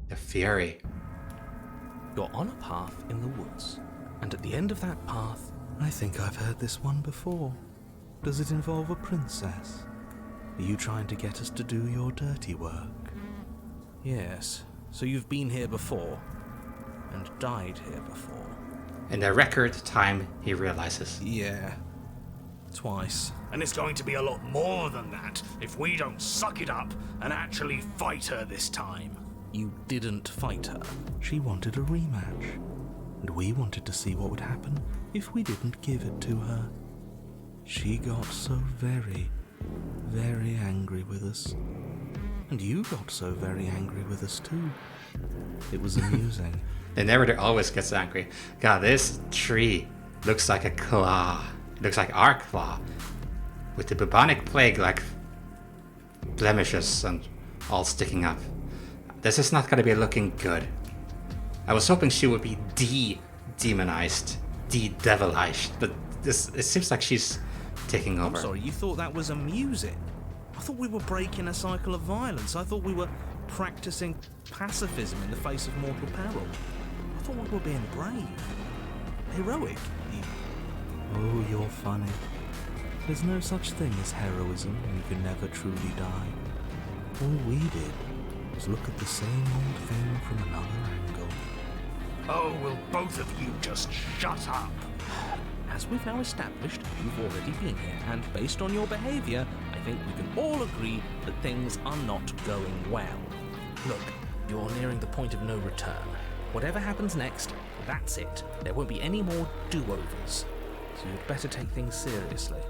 The Fury. You're on a path in the woods, and at the end of that path... I think I've heard this one before. Does it involve a princess? Are you trying to get us to do your dirty work? Yes, so you've been here before, and died here before. In the record time, he realizes. Yeah, twice. And it's going to be a lot more than that if we don't suck it up and actually fight her this time. You didn't fight her. She wanted a rematch, and we wanted to see what would happen if we didn't give it to her. She got so very, very angry with us. And you got so very angry with us too. It was amusing. The narrator always gets angry. God, this tree looks like a claw. It looks like our claw. With the bubonic plague like blemishes and all sticking up. This is not going to be looking good. I was hoping she would be de-demonized, de-devilized, but it seems like she's taking over. I'm sorry, you thought that was amusing? I thought we were breaking a cycle of violence. I thought we were practicing pacifism in the face of mortal peril. I thought we were being brave. Heroic, even. Oh, you're funny. There's no such thing as heroism when you can never truly die. All we did was look at the same old thing from another angle. Oh, will both of you just shut up? As we've now established, you've already been here, and based on your behaviour, I think we can all agree that things are not going well. Look, you're nearing the point of no return. Whatever happens next, that's it. There won't be any more do-overs. So you'd better take things seriously.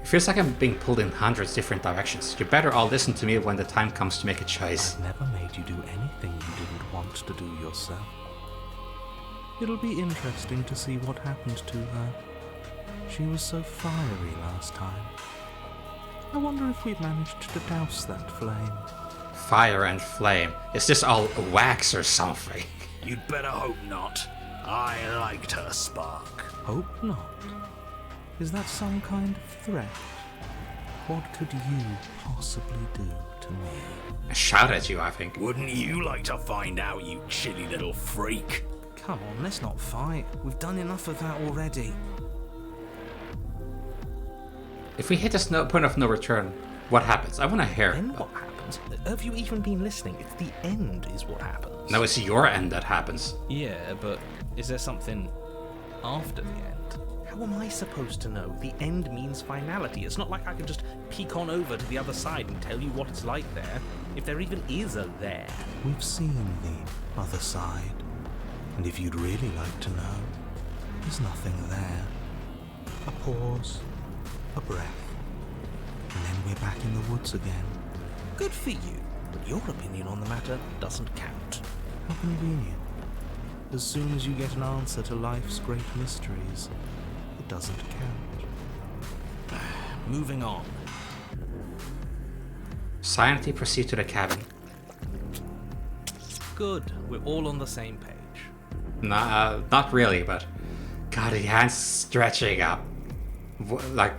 It feels like I'm being pulled in hundreds different directions. You better all listen to me when the time comes to make a choice. I've never made you do anything you didn't want to do yourself. It'll be interesting to see what happened to her. She was so fiery last time. I wonder if we've managed to douse that flame. Fire and flame. Is this all wax or something? You'd better hope not. I liked her spark. Hope not. Is that some kind of threat? What could you possibly do to me? Shout at you, I think. Wouldn't you like to find out, you chilly little freak? Come on, let's not fight. We've done enough of that already. If we hit this point of no return, what happens? I want to hear. Then what happens? Have you even been listening? It's the end is what happens. No, it's your end that happens. Yeah, but is there something after the end? How am I supposed to know? The end means finality. It's not like I can just peek on over to the other side and tell you what it's like there, if there even is a there. We've seen the other side, and if you'd really like to know, there's nothing there. A pause, a breath, and then we're back in the woods again. Good for you, but your opinion on the matter doesn't count. How convenient. As soon as you get an answer to life's great mysteries, it doesn't count. Moving on. Silently proceed to the cabin. Good, we're all on the same page. Nah, not really, but... God, the hands stretching up. Like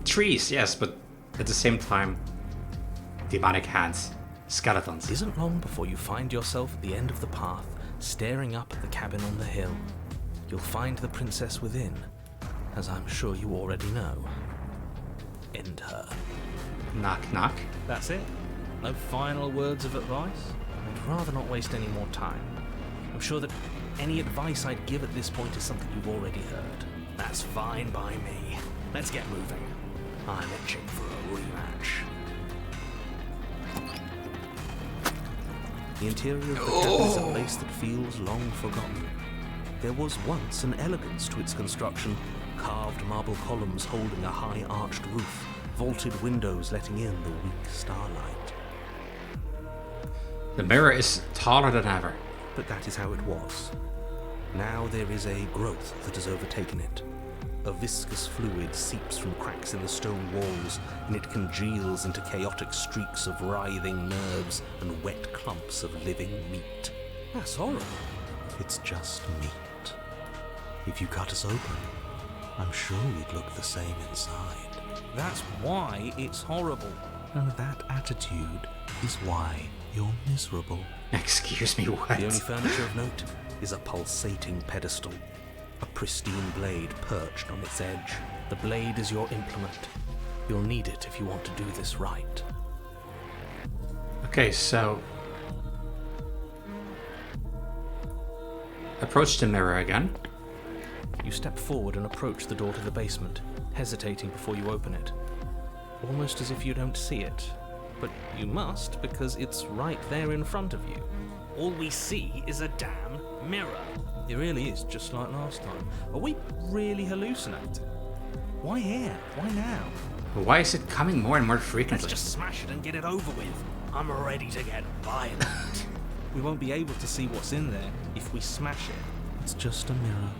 trees, yes, but at the same time, demonic hands. Skeletons. It isn't long before you find yourself at the end of the path, staring up at the cabin on the hill. You'll find the princess within, as I'm sure you already know. End her. Knock, knock. That's it? No final words of advice? I'd rather not waste any more time. I'm sure that any advice I'd give at this point is something you've already heard. That's fine by me. Let's get moving. I'm itching for a rematch. The interior of the cabin is a place that feels long forgotten. There was once an elegance to its construction, carved marble columns holding a high arched roof, vaulted windows letting in the weak starlight. The mirror is taller than ever. But that is how it was. Now there is a growth that has overtaken it. A viscous fluid seeps from cracks in the stone walls, and it congeals into chaotic streaks of writhing nerves and wet clumps of living meat. That's horrible. It's just meat. If you cut us open, I'm sure we'd look the same inside. That's why it's horrible. And that attitude is why you're miserable. Excuse me, what? The only furniture of note is a pulsating pedestal, a pristine blade perched on its edge. The blade is your implement. You'll need it if you want to do this right. Okay, so... approach the mirror again. You step forward and approach the door to the basement, hesitating before you open it. Almost as if you don't see it. But you must, because it's right there in front of you. All we see is a damn mirror. It really is, just like last time. Are we really hallucinating? Why here? Why now? Why is it coming more and more Let's frequently? just smash it and get it over with. I'm ready to get violent. We won't be able to see what's in there if we smash it. It's just a mirror.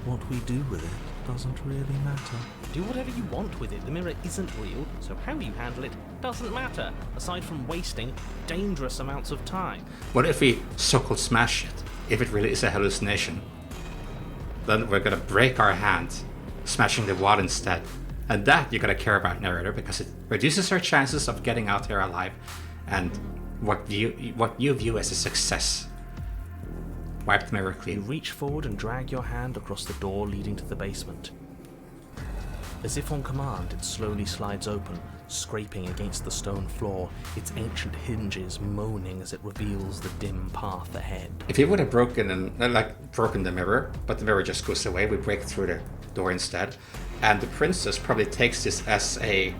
What we do with it doesn't really matter. Do whatever you want with it. The mirror isn't real, so how you handle it doesn't matter, aside from wasting dangerous amounts of time. What if we so-called smash it? If it really is a hallucination, then we're gonna break our hand smashing the wall instead. And that you gotta care about, narrator, because it reduces our chances of getting out here alive and what you view as a success. Wipe the mirror You clean. reach forward and drag your hand across the door leading to the basement. As if on command, it slowly slides open, scraping against the stone floor, its ancient hinges moaning as it reveals the dim path ahead. If he would have broken the mirror, but the mirror just goes away, we break through the door instead. And the princess probably takes this as a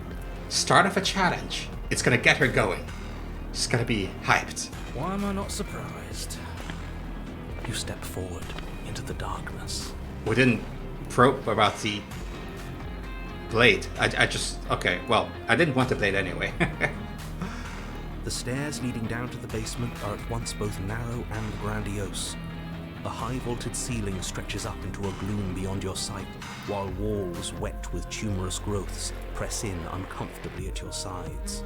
start of a challenge. It's gonna get her going. She's gonna be hyped. Why am I not surprised? You step forward into the darkness. We didn't probe about the blade. I didn't want the blade anyway. The stairs leading down to the basement are at once both narrow and grandiose. A high-vaulted ceiling stretches up into a gloom beyond your sight, while walls wet with tumorous growths press in uncomfortably at your sides.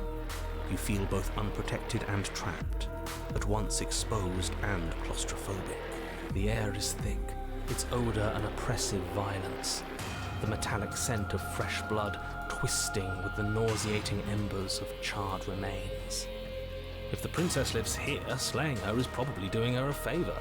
You feel both unprotected and trapped, at once exposed and claustrophobic. The air is thick, its odor an oppressive violence, the metallic scent of fresh blood twisting with the nauseating embers of charred remains. If the princess lives here, slaying her is probably doing her a favor.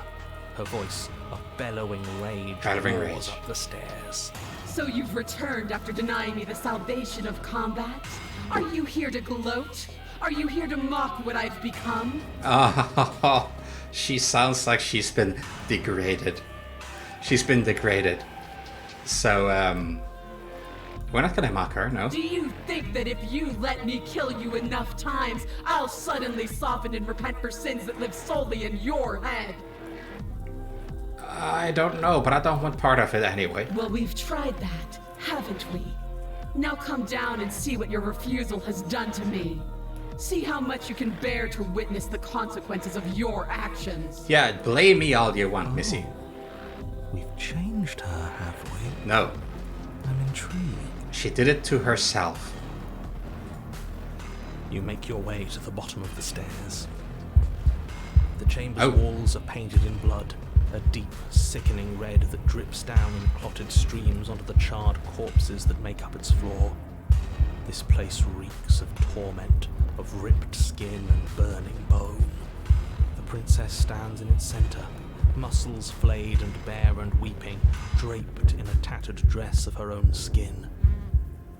Her voice, a bellowing rage, roars up the stairs. So you've returned after denying me the salvation of combat? Are you here to gloat? Are you here to mock what I've become? Oh, she sounds like she's been degraded. She's been degraded. So, we're not gonna mock her, no? Do you think that if you let me kill you enough times, I'll suddenly soften and repent for sins that live solely in your head? I don't know, but I don't want part of it anyway. Well, we've tried that, haven't we? Now come down and see what your refusal has done to me. See how much you can bear to witness the consequences of your actions. Yeah, blame me all you want, Missy. We've changed her, have we? No, I'm intrigued. she did it to herself. You make your way to the bottom of the stairs. The chamber's Oh. walls are painted in blood, a deep, sickening red that drips down in clotted streams onto the charred corpses that make up its floor. This place reeks of torment, of ripped skin and burning bone. The princess stands in its center, muscles flayed and bare and weeping, draped in a tattered dress of her own skin.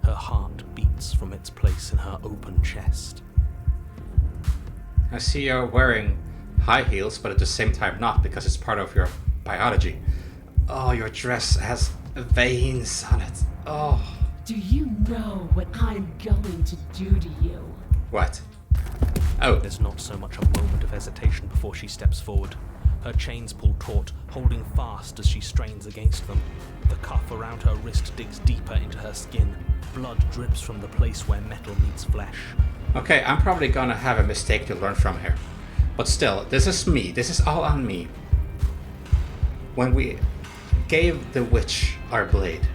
Her heart beats from its place in her open chest. I see you're wearing high heels, but at the same time not, because it's part of your biology. Oh, your dress has veins on it. Oh. Do you know what I'm going to do to you? What? Oh, There's not so much a moment of hesitation before she steps forward. Her chains pull taut, holding fast as she strains against them. The cuff around her wrist digs deeper into her skin. Blood drips from the place where metal meets flesh. okay, I'm probably gonna have a mistake to learn from here. But still, this is me. This is all on me. When we gave the witch our blade,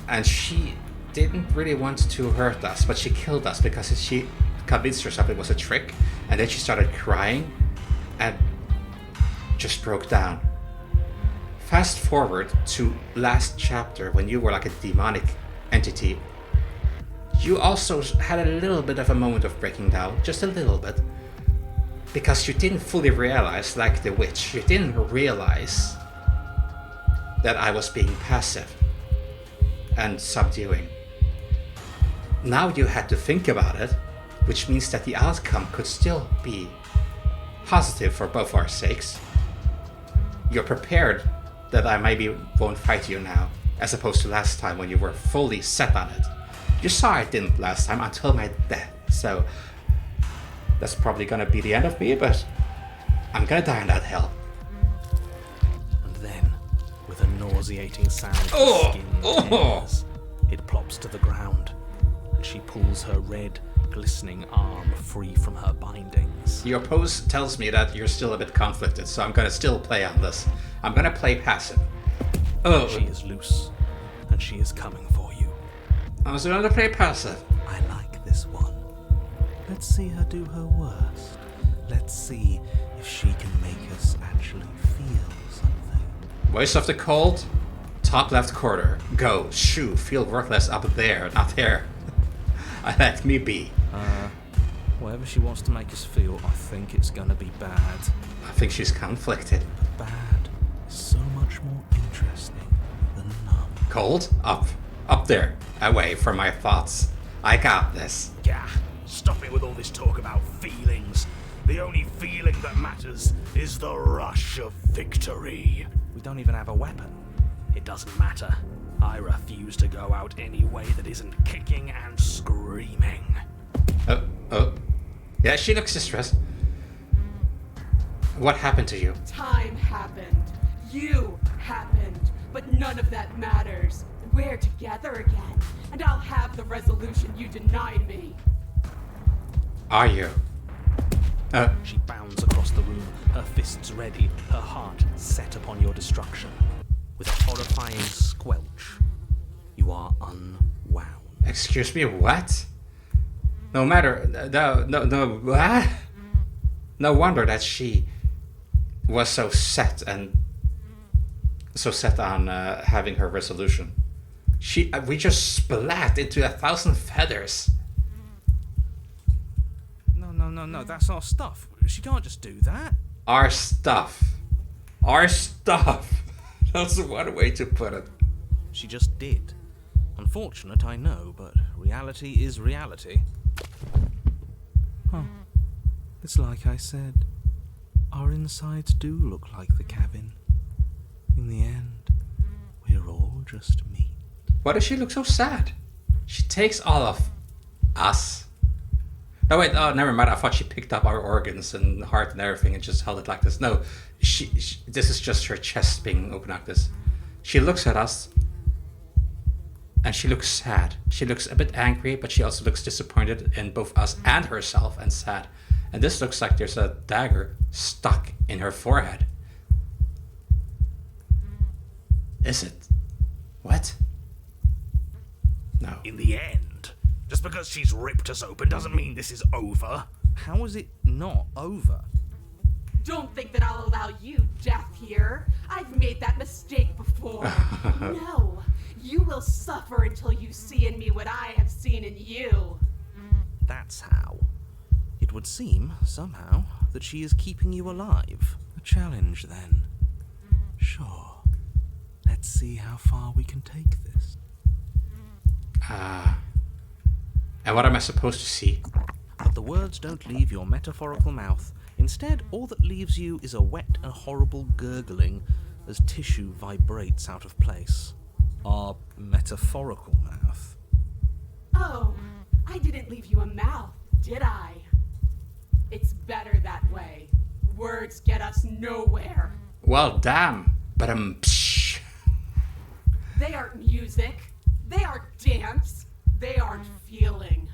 and she didn't really want to hurt us, but she killed us because she convinced herself it was a trick, and then she started crying and just broke down. Fast forward to last chapter when you were like a demonic entity, you also had a little bit of a moment of breaking down, just a little bit, because you didn't fully realize, like the witch, you didn't realize that I was being passive and subduing. Now you had to think about it, which means that the outcome could still be positive for both our sakes. You're prepared that I maybe won't fight you now, as opposed to last time when you were fully set on it. You saw I didn't last time until my death, so that's probably gonna be the end of me, but I'm gonna die in that hell. And then, with a nauseating sound, Oh! the skin Oh! tears. It plops to the ground, and she pulls her red, glistening arm free from her bindings. Your pose tells me that you're still a bit conflicted, so I'm gonna still play on this. I'm gonna play passive. Oh, She is loose, and she is coming for you. I was gonna play passive. I like this one. Let's see her do her worst. Let's see if she can make us actually feel something. Voice of the cold, top left corner. Go, shoo, feel worthless up there, not here. I let me be. Whatever she wants to make us feel, I think it's gonna be bad. I think she's conflicted. Bad is so much more interesting than numb. Cold, up there, away from my thoughts. I got this. Yeah, stop it with all this talk about feelings. The only feeling that matters is the rush of victory. We don't even have a weapon. It doesn't matter. I refuse to go out any way that isn't kicking and screaming. Oh. Yeah, she looks distressed. What happened to you? Time happened. You happened. But none of that matters. We're together again, and I'll have the resolution you denied me. Are you? She bounds across the room, her fists ready, her heart set upon your destruction. With a horrifying squelch, you are unwound. Excuse me, what? No what? No wonder that she was so set on having her resolution. We just splat into 1,000 feathers. No, that's our stuff. She can't just do that. Our stuff. That's one way to put it. She just did. Unfortunate, I know, but reality is reality. It's like I said. Our insides do look like the cabin. In the end, we're all just meat. Why does she look so sad? She takes all of us. No, wait, never mind. I thought she picked up our organs and heart and everything and just held it like this. No, she this is just her chest being open like this. She looks at us and she looks sad. She looks a bit angry, but she also looks disappointed in both us and herself and sad. And this looks like there's a dagger stuck in her forehead. Is it? What? No. In the end, just because she's ripped us open doesn't mean this is over. How is it not over? Don't think that I'll allow you death here. I've made that mistake before. No, you will suffer until you see in me what I have seen in you. That's how. It would seem, somehow, that she is keeping you alive. A challenge, then. Sure. Let's see how far we can take this. And what am I supposed to see? But the words don't leave your metaphorical mouth. Instead, all that leaves you is a wet and horrible gurgling as tissue vibrates out of place. Our metaphorical mouth. Oh, I didn't leave you a mouth, did I? It's better that way. Words get us nowhere. Well, damn. But psh. They aren't music. They aren't dance. They aren't feeling.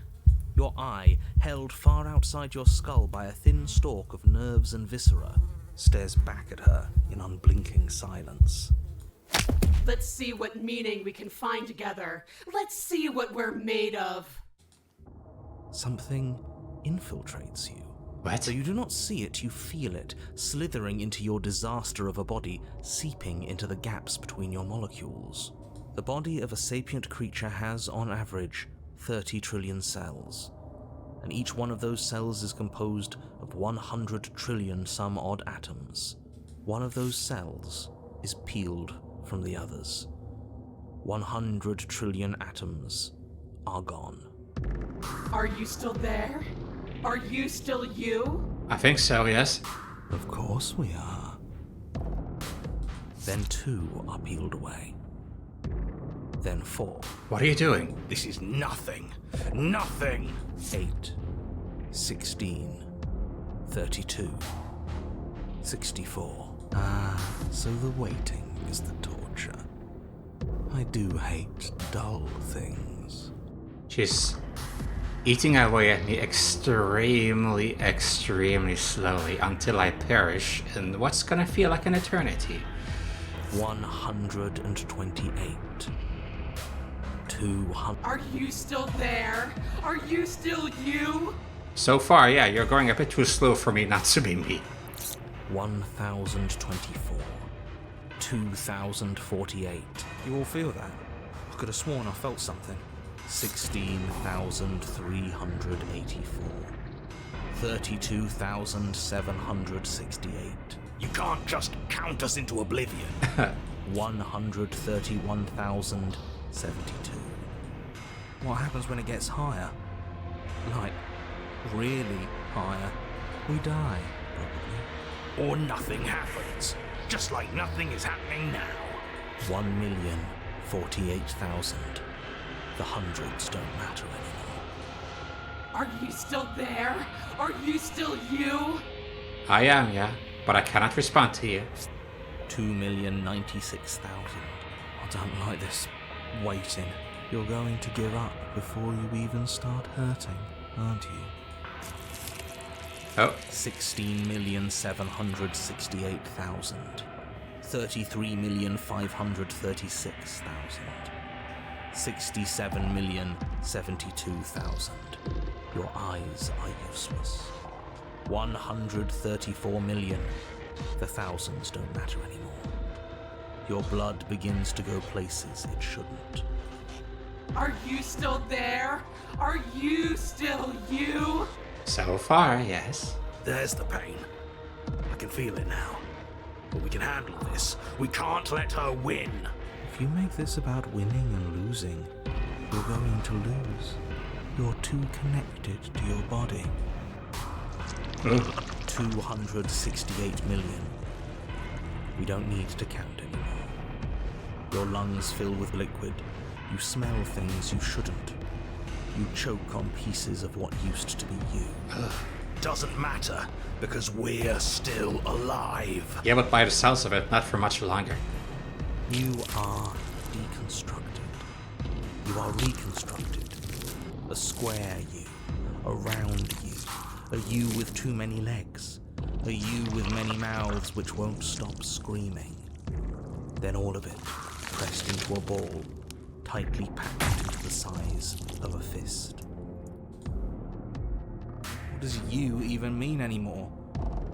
Your eye, held far outside your skull by a thin stalk of nerves and viscera, stares back at her in unblinking silence. Let's see what meaning we can find together. Let's see what we're made of. Something infiltrates you. What? So you do not see it, you feel it, slithering into your disaster of a body, seeping into the gaps between your molecules. The body of a sapient creature has, on average, 30 trillion cells, and each one of those cells is composed of 100 trillion some odd atoms. One of those cells is peeled from the others. 100 trillion atoms are gone. Are you still there? Are you still you? I think so, yes. Of course we are. Then 2 are peeled away. Then 4. What are you doing? This is nothing. Nothing. 8, 16, 32, 64. So the waiting is the torture. I do hate dull things. She's eating away at me extremely, extremely slowly until I perish in what's gonna feel like an eternity. 128. 200. Are you still there? Are you still you? So far, yeah, you're going a bit too slow for me not to be me. 1024. 2048. You all feel that? I could have sworn I felt something. 16,384. 32,768. You can't just count us into oblivion. 131,072. What happens when it gets higher? Like, really higher? We die, probably. Or nothing happens. Just like nothing is happening now. 1,048,000. The hundreds don't matter anymore. Are you still there? Are you still you? I am, yeah, but I cannot respond to you. 2,096,000. I don't like this waiting. You're going to give up before you even start hurting, aren't you? Oh, 16,768,000. 33,536,000. 67,072,000. Your eyes are useless. 134 million. The thousands don't matter anymore. Your blood begins to go places it shouldn't. Are you still there? Are you still you? so far, yes. There's the pain. I can feel it now. But we can handle this. We can't let her win. If you make this about winning and losing, you're going to lose. You're too connected to your body. 268 million. We don't need to count anymore. Your lungs fill with liquid. You smell things you shouldn't. You choke on pieces of what used to be you. Doesn't matter, because we're still alive. Yeah, but by the sounds of it, not for much longer. You are deconstructed. You are reconstructed. A square you. A round you. A you with too many legs. A you with many mouths which won't stop screaming. Then all of it, pressed into a ball, tightly packed into the size of a fist. What does you even mean anymore?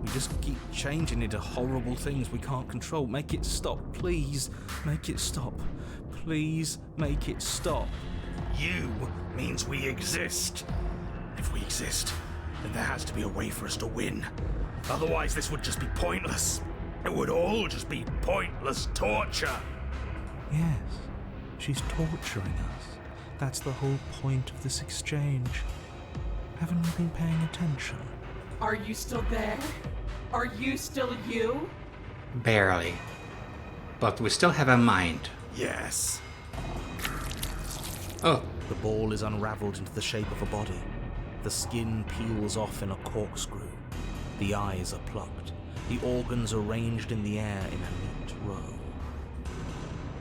We just keep changing into horrible things we can't control. Make it stop, please. Make it stop. Please make it stop. You means we exist. If we exist, then there has to be a way for us to win. Otherwise, this would just be pointless. It would all just be pointless torture. Yes, she's torturing us. That's the whole point of this exchange. Haven't you been paying attention? Are you still there? Are you still you? Barely. But we still have a mind. Yes. Oh, The ball is unraveled into the shape of a body. The skin peels off in a corkscrew. The eyes are plucked. The organs arranged in the air in a neat row.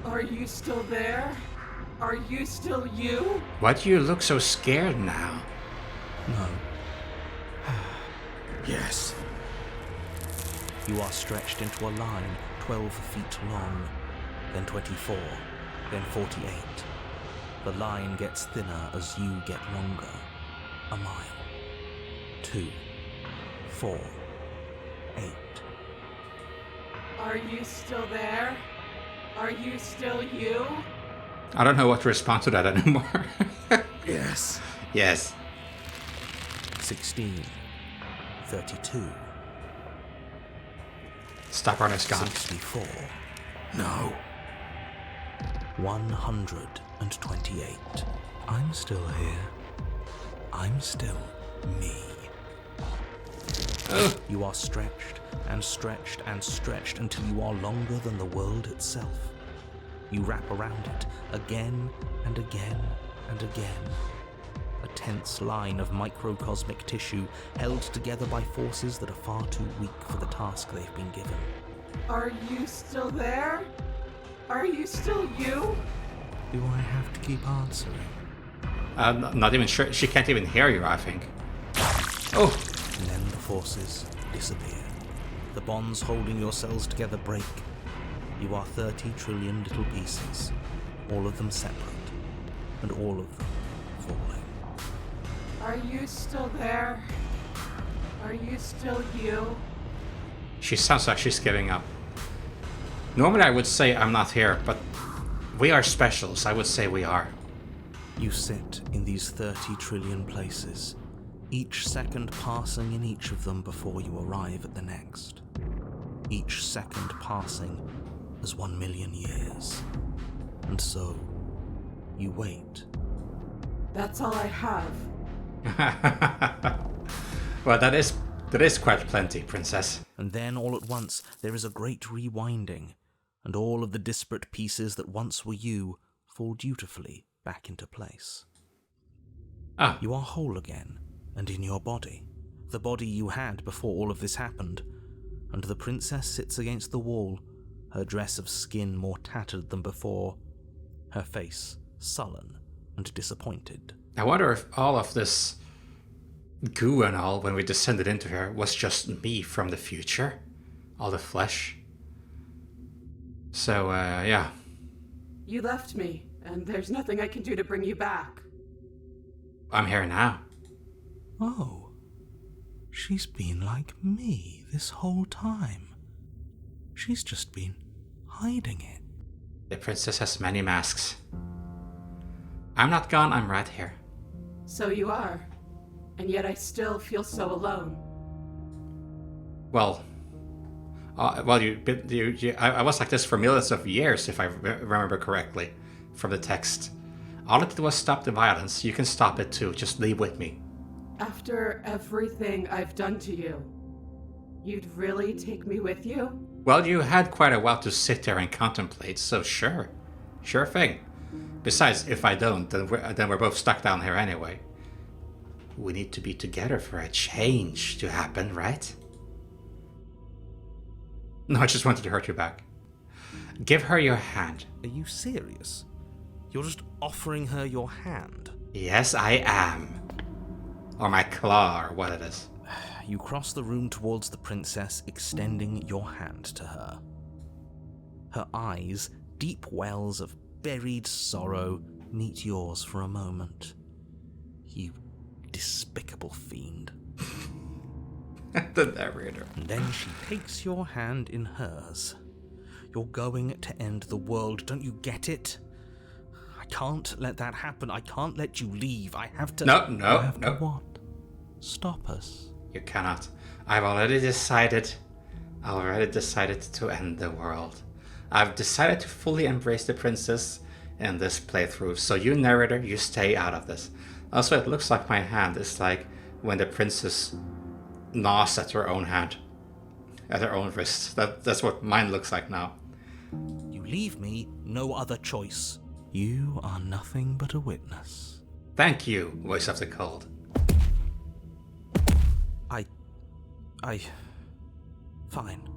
Are you still there? Are you still you? why do you look so scared now? No. Yes. You are stretched into a line 12 feet long, then 24, then 48. The line gets thinner as you get longer. A mile. 2, 4, 8. Are you still there? Are you still you? I don't know what to respond to that anymore. Yes. Yes. 16. 32. Stopper's gone. 64. No. 128. I'm still here. I'm still me. You are stretched and stretched and stretched until you are longer than the world itself. You wrap around it again and again and again. A tense line of microcosmic tissue held together by forces that are far too weak for the task they've been given. Are you still there? Are you still you? Do I have to keep answering? I'm not even sure. She can't even hear you, I think. Oh! And then the forces disappear. The bonds holding your cells together break. You are 30 trillion little pieces, all of them separate, and all of them falling. Are you still there? Are you still you? She sounds like she's giving up. Normally I would say I'm not here, but we are specials. I would say we are. You sit in these 30 trillion places, each second passing in each of them before you arrive at the next. Each second passing as 1 million years. And so, you wait. That's all I have. Well, that is quite plenty, princess. And then all at once there is a great rewinding, and all of the disparate pieces that once were you fall dutifully back into place. Ah. You are whole again, and in your body, the body you had before all of this happened, and the princess sits against the wall, her dress of skin more tattered than before, her face sullen and disappointed. I wonder if all of this goo and all, when we descended into her, was just me from the future. All the flesh. So, yeah. You left me, and there's nothing I can do to bring you back. I'm here now. Oh, she's been like me this whole time. She's just been hiding it. The princess has many masks. I'm not gone, I'm right here. So you are. And yet I still feel so alone. Well, I was like this for millions of years, if I remember correctly, from the text. All it did was stop the violence. You can stop it too. Just leave with me. After everything I've done to you, you'd really take me with you? Well, you had quite a while to sit there and contemplate, so sure. Sure thing. Besides, if I don't, then we're both stuck down here anyway. We need to be together for a change to happen, right? No, I just wanted to hurt you back. Give her your hand. Are you serious? You're just offering her your hand? Yes, I am. Or my claw, or what it is. You cross the room towards the princess, extending your hand to her. Her eyes, deep wells of buried sorrow, meet yours for a moment. You despicable fiend. The narrator. And then she takes your hand in hers. You're going to end the world, don't you get it? I can't let that happen. I can't let you leave. I have to... No. To what? Stop us. You cannot. I've already decided to end the world. I've decided to fully embrace the princess in this playthrough. So you, narrator, you stay out of this. Also, it looks like my hand is like when the princess gnaws at her own hand. At her own wrist. That's what mine looks like now. You leave me no other choice. You are nothing but a witness. Thank you, voice of the cold. Fine.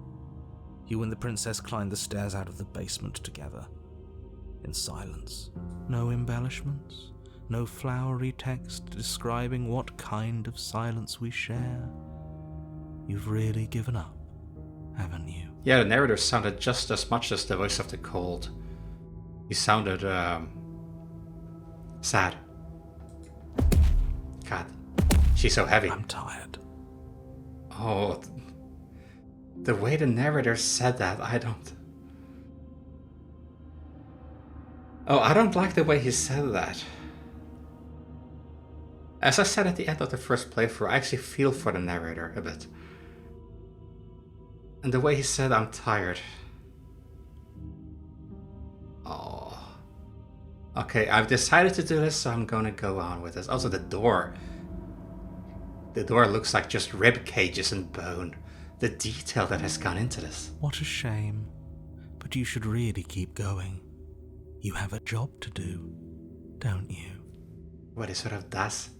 You and the princess climbed the stairs out of the basement together. In silence. No embellishments. No flowery text describing what kind of silence we share. You've really given up, haven't you? Yeah, the narrator sounded just as much as the voice of the cold. He sounded, sad. God, she's so heavy. I'm tired. Oh, the way the narrator said that, I don't... Oh, I don't like the way he said that. As I said at the end of the first playthrough, I actually feel for the narrator a bit. And the way he said, I'm tired. Oh. Okay, I've decided to do this, so I'm gonna go on with this. Also, the door. The door looks like just rib cages and bone. The detail that has gone into this. What a shame. But you should really keep going. You have a job to do, don't you? What he sort of does.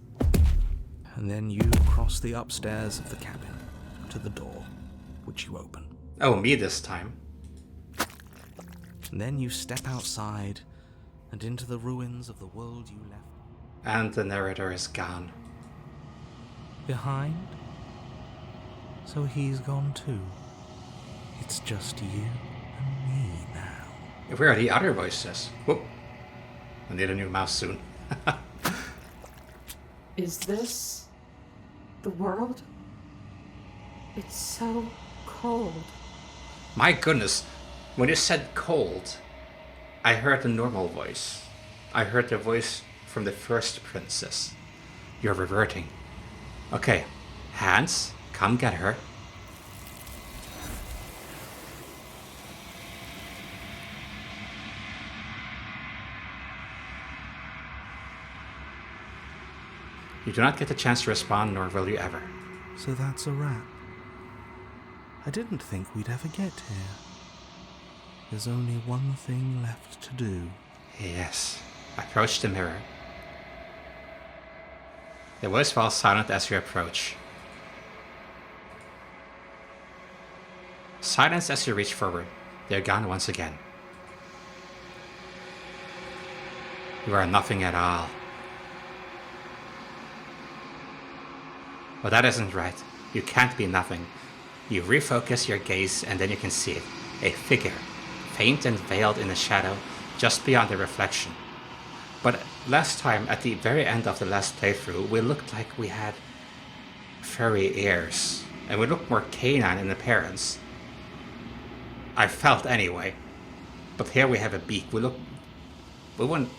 And then you cross the upstairs of the cabin to the door, which you open. Oh, me this time. And then you step outside and into the ruins of the world you left. And the narrator is gone. Behind? So he's gone too. It's just you and me now. Where are the other voices? Whoop. I need a new mouse soon. Is this the world? It's so cold. My goodness, when you said cold, I heard the normal voice. I heard the voice from the first princess. You're reverting. Okay, Hans, come get her. You do not get the chance to respond, nor will you ever. So that's a wrap. I didn't think we'd ever get here. There's only one thing left to do. Yes. Approach the mirror. The voice falls silent as you approach. Silence as you reach forward. They're gone once again. You are nothing at all. Well, that isn't right. You can't be nothing. You refocus your gaze and then you can see it. A figure, faint and veiled in the shadow, just beyond the reflection. But last time, at the very end of the last playthrough, we looked like we had furry ears. And we looked more canine in appearance. I felt anyway. But here we have a beak. We wouldn't...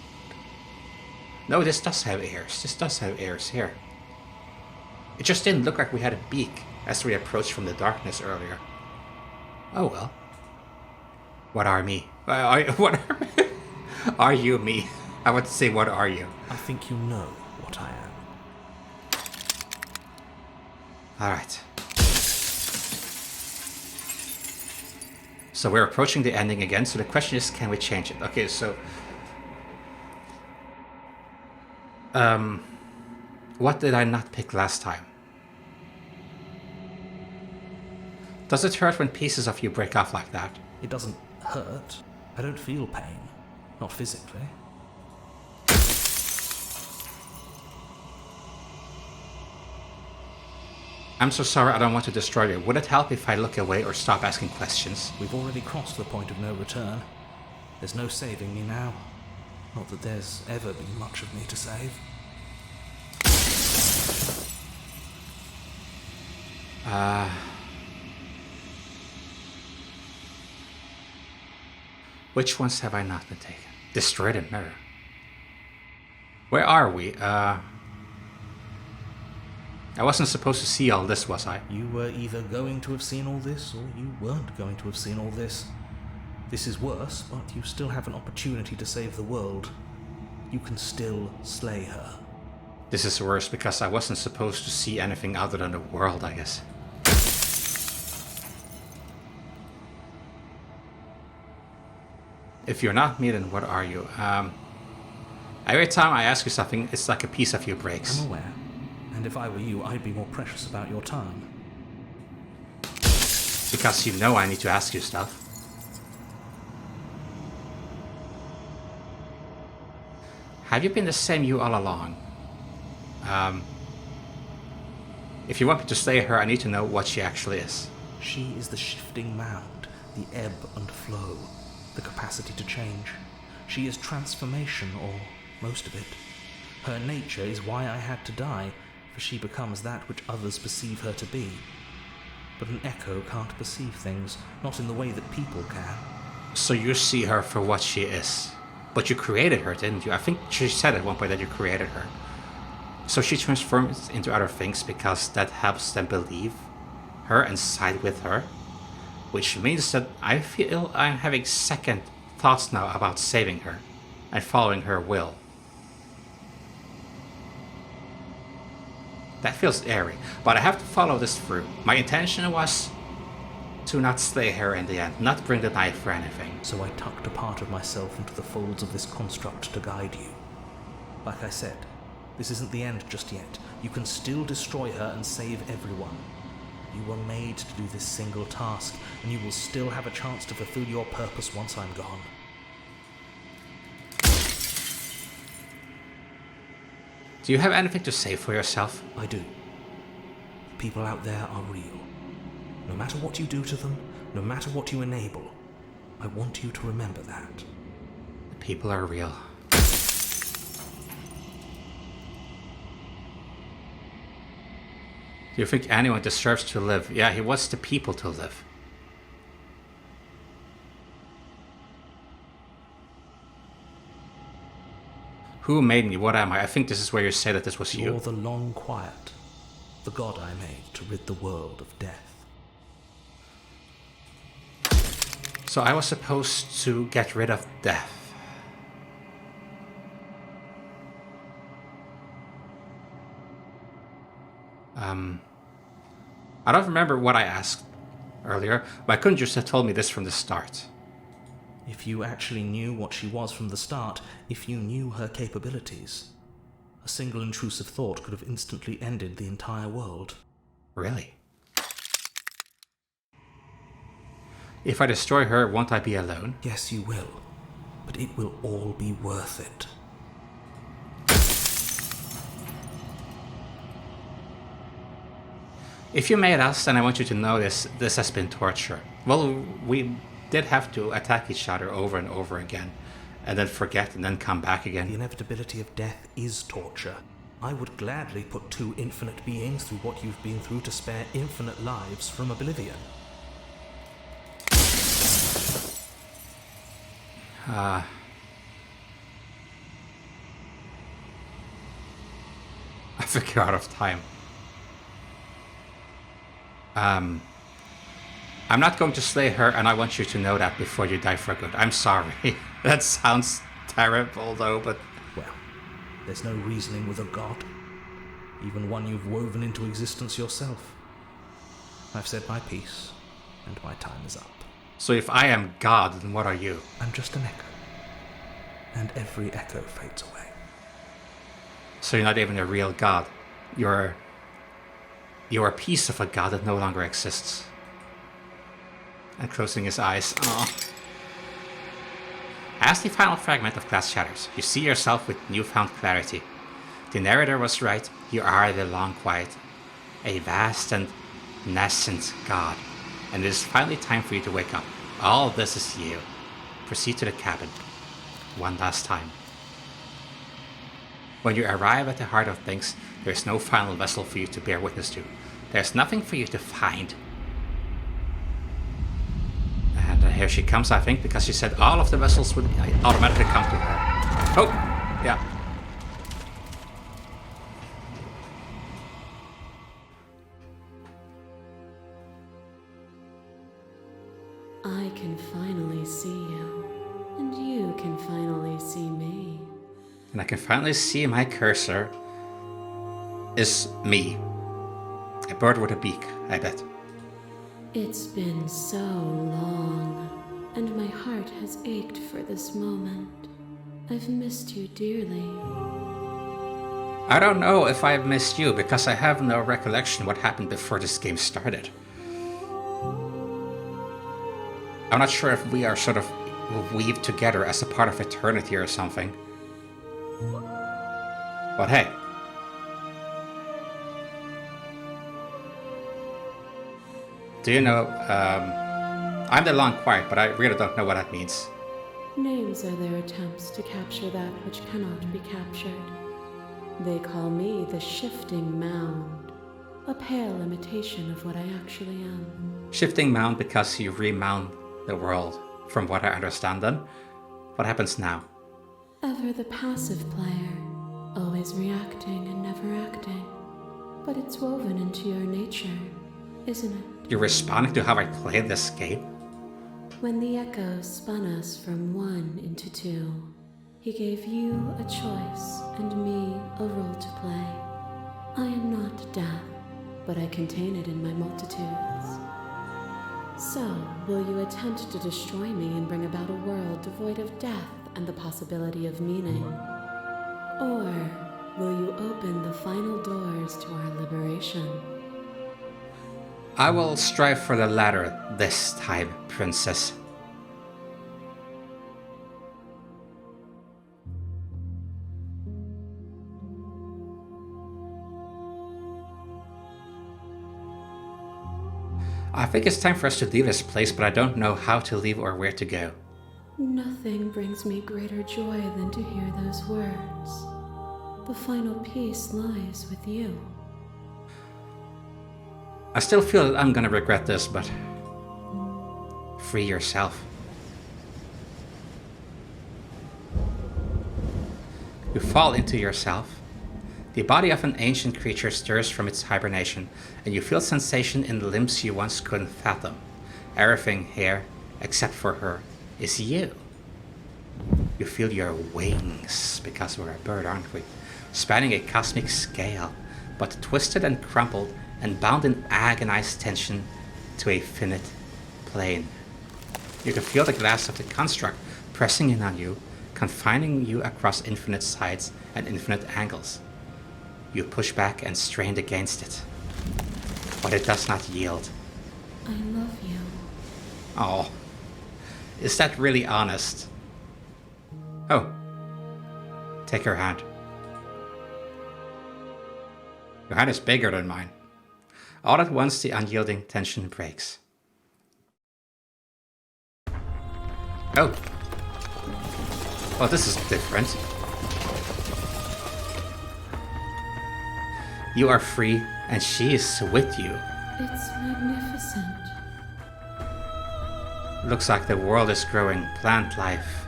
No, this does have ears. This does have ears here. It just didn't look like we had a beak as we approached from the darkness earlier. Oh well. What are me? What are you me? I would say, what are you? I think you know what I am. Alright. So we're approaching the ending again, so the question is, can we change it? Okay, so... what did I not pick last time? Does it hurt when pieces of you break off like that? It doesn't hurt. I don't feel pain. Not physically. I'm so sorry, I don't want to destroy you. Would it help if I look away or stop asking questions? We've already crossed the point of no return. There's no saving me now. Not that there's ever been much of me to save. Which ones have I not been taken? Destroy the mirror. Where are we? I wasn't supposed to see all this, was I? You were either going to have seen all this, or you weren't going to have seen all this. This is worse, but you still have an opportunity to save the world. You can still slay her. This is worse because I wasn't supposed to see anything other than the world, I guess. If you're not me, then what are you? Every time I ask you something, it's like a piece of you breaks. I'm aware. And if I were you, I'd be more precious about your time. Because you know I need to ask you stuff. Have you been the same you all along? If you want me to slay her, I need to know what she actually is. She is the shifting mound, the ebb and flow, the capacity to change. She is transformation, or most of it. Her nature is why I had to die, for she becomes that which others perceive her to be. But an echo can't perceive things, not in the way that people can. So you see her for what she is. But you created her, didn't you? I think she said at one point that you created her. So she transforms into other things because that helps them believe her and side with her. Which means that I feel I'm having second thoughts now about saving her and following her will. That feels airy, but I have to follow this through. My intention was to not slay her in the end, not bring the knife or anything. So I tucked a part of myself into the folds of this construct to guide you. Like I said, this isn't the end just yet. You can still destroy her and save everyone. You were made to do this single task, and you will still have a chance to fulfill your purpose once I'm gone. Do you have anything to say for yourself? I do. People out there are real. No matter what you do to them, no matter what you enable, I want you to remember that. People are real. Do you think anyone deserves to live? Yeah, he wants the people to live. Who made me? What am I? I think this is where you say that this was you. You're the long quiet, the god I made to rid the world of death. So I was supposed to get rid of death. I don't remember what I asked earlier, but I couldn't just have told me this from the start. If you actually knew what she was from the start, if you knew her capabilities, a single intrusive thought could have instantly ended the entire world. Really? If I destroy her, won't I be alone? Yes, you will, but it will all be worth it. If you made us, then I want you to know this has been torture. Well, we did have to attack each other over and over again, and then forget and then come back The again. inevitability of death is torture. I would gladly put two infinite beings through what you've been through to spare infinite lives from oblivion. I think you're out of time. I'm not going to slay her, and I want you to know that before you die for good. I'm sorry. That sounds terrible, though, but... Well, there's no reasoning with a god, even one you've woven into existence yourself. I've said my piece, and my time is up. So if I am God, then what are you? I'm just an echo, and every echo fades away. So you're not even a real God. You're a piece of a God that no longer exists. And closing his eyes. Aww. As the final fragment of glass shatters, you see yourself with newfound clarity. The narrator was right. You are the long quiet, a vast and nascent God. And it is finally time for you to wake up. All this is you. Proceed to the cabin. One last time. When you arrive at the heart of things, there is no final vessel for you to bear witness to. There's nothing for you to find. And here she comes, I think, because she said all of the vessels would automatically come to her. Oh, yeah. I can finally see you, and you can finally see me. And I can finally see my cursor is me. A bird with a beak, I bet. It's been so long, and my heart has ached for this moment. I've missed you dearly. I don't know if I've missed you, because I have no recollection what happened before this game started. I'm not sure if we are sort of weaved together as a part of eternity or something. But hey. Do you know, I'm the long quiet, but I really don't know what that means. Names are their attempts to capture that which cannot be captured. They call me the Shifting Mound, a pale imitation of what I actually am. Shifting mound because you remount the world, from what I understand then. What happens now? Ever the passive player, always reacting and never acting. But it's woven into your nature, isn't it? You're responding to how I play this game? When the echo spun us from one into two, he gave you a choice and me a role to play. I am not death, but I contain it in my multitudes. So, will you attempt to destroy me and bring about a world devoid of death and the possibility of meaning? Or will you open the final doors to our liberation? I will strive for the latter this time, Princess. I think it's time for us to leave this place, but I don't know how to leave or where to go. Nothing brings me greater joy than to hear those words. The final peace lies with you. I still feel that I'm gonna regret this, but... free yourself. You fall into yourself. The body of an ancient creature stirs from its hibernation, and you feel sensation in the limbs you once couldn't fathom. Everything here, except for her, is you. You feel your wings, because we're a bird, aren't we? Spanning a cosmic scale, but twisted and crumpled and bound in agonized tension to a finite plane. You can feel the glass of the construct pressing in on you, confining you across infinite sides and infinite angles. You push back and strain against it, but it does not yield. I love you. Oh, is that really honest? Oh, take her hand. Your hand is bigger than mine. All at once, the unyielding tension breaks. Oh. Well, this is different. You are free, and she is with you. It's magnificent. Looks like the world is growing plant life.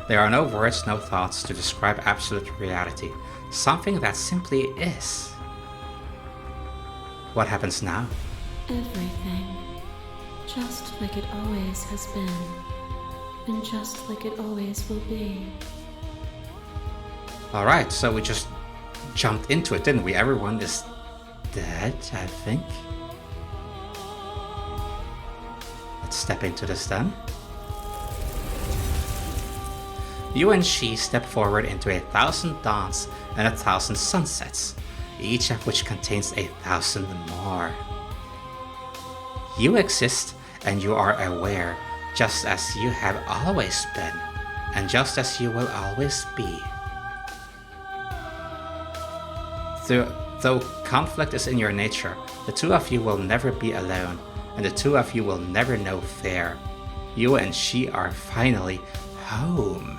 There are no words, no thoughts to describe absolute reality. Something that simply is. What happens now? Everything. Just like it always has been. And just like it always will be. Alright, so we just jumped into it, didn't we? Everyone is dead, I think. Let's step into this then. You and she step forward into 1,000 dawns and 1,000 sunsets, each of which contains 1,000 more. You exist and you are aware, just as you have always been, and just as you will always be. Though conflict is in your nature, the two of you will never be alone, and the two of you will never know fear. You and she are finally home.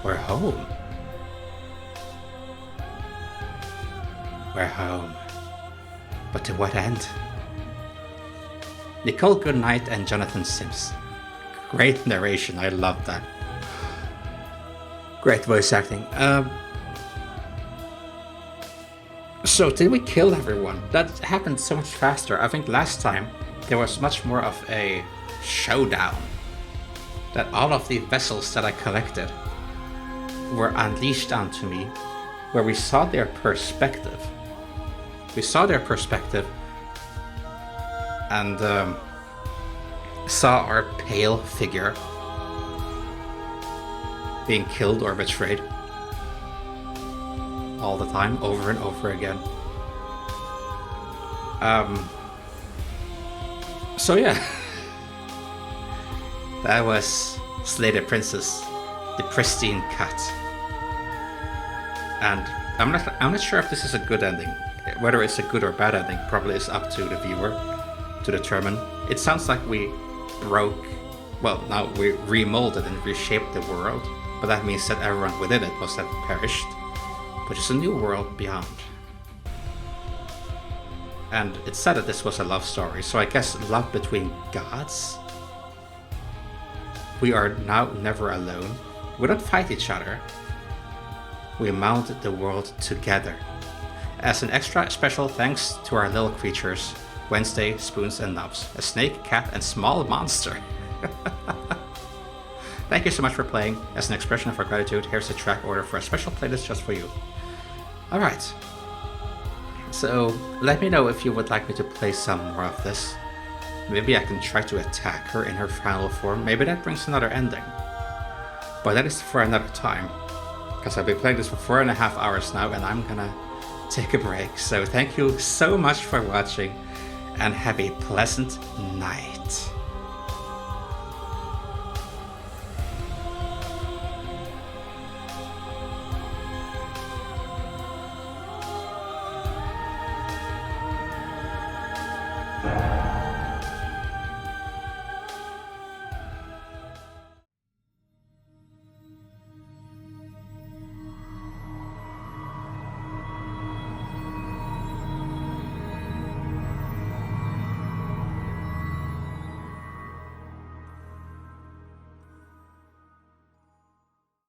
We're home. We're home. But to what end? Nicole Goodnight and Jonathan Sims. Great narration, I love that. Great voice acting. So did we kill everyone? That happened so much faster. I think last time there was much more of a showdown. That all of the vessels that I collected were unleashed onto me, where we saw their perspective. We saw their perspective and saw our pale figure being killed or betrayed all the time, over and over again. So yeah, that was Slay the Princess, the pristine cut. And I'm not sure if this is a good ending. Whether it's a good or bad ending probably is up to the viewer to determine. It sounds like we remolded and reshaped the world, but that means that everyone within it must have perished, but it's a new world beyond. And it said that this was a love story, so I guess love between gods? we are now never alone. We don't fight each other. We mount the world together. As an extra special thanks to our little creatures, Wednesday, Spoons, and Nubs, a snake, cat, and small monster. Thank you so much for playing. As an expression of our gratitude, here's the track order for a special playlist just for you. Alright. So, let me know if you would like me to play some more of this. Maybe I can try to attack her in her final form. Maybe that brings another ending. But that is for another time. Because I've been playing this for 4.5 hours now, and I'm gonna take a break. So thank you so much for watching, and have a pleasant night.